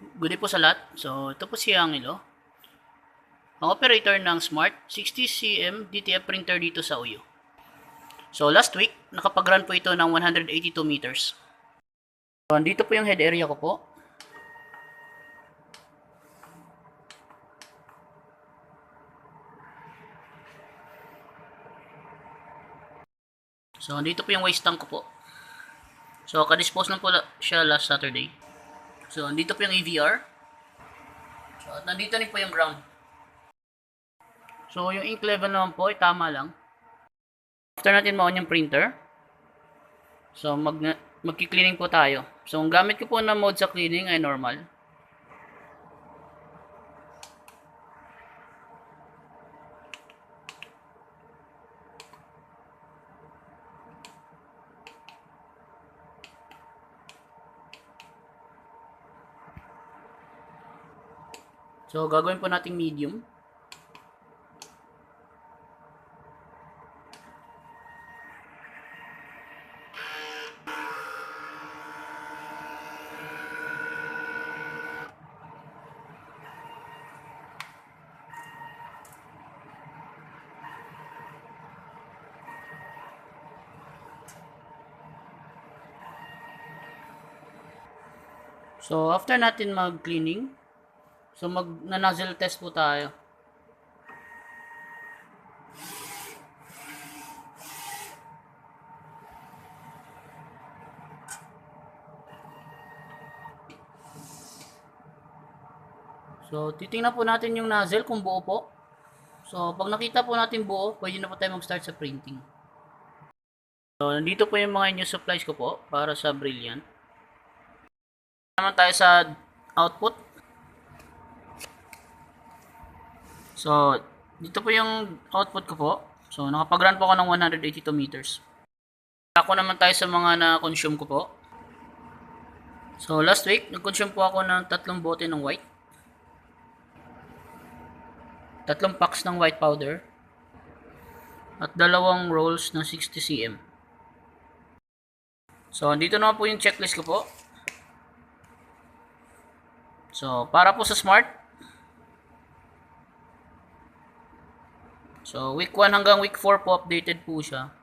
Good day po sa lahat. So, ito po si Angelo, ang operator ng Smart 60cm DTF printer dito sa Uyo. So, last week, nakapag-run po ito ng 182 meters. So, dito po yung head area ko po. So, dito po yung waste tank ko po. So, ka-dispose lang po siya last Saturday. So, dito po yung AVR. So, at nandito rin po yung ground. So, yung ink level naman po ay tama lang. After natin ma-on yung printer, so magki-cleaning po tayo. So, ang gamit ko po na mode sa cleaning ay normal. So, gagawin po nating medium. So, after natin mag-cleaning, so mag-nozzle test po tayo. So, titingnan po natin yung nozzle kung buo po. So, pag nakita po natin buo, pwede na po tayo mag-start sa printing. So, nandito po yung mga new supplies ko po para sa Brilliant. Naman tayo sa output. So, dito po yung output ko po. So, nakapag-run po ako ng 182 meters. Ako naman tayo sa mga na-consume ko po. So, last week, nag-consume po ako ng 3 bote ng white. 3 packs ng white powder. At 2 rolls ng 60cm. So, dito naman po yung checklist ko po. So, para po sa Smart. So, week 1 hanggang week 4 po updated po siya.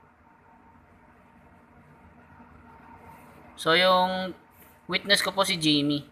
So, yung witness ko po si Jamie.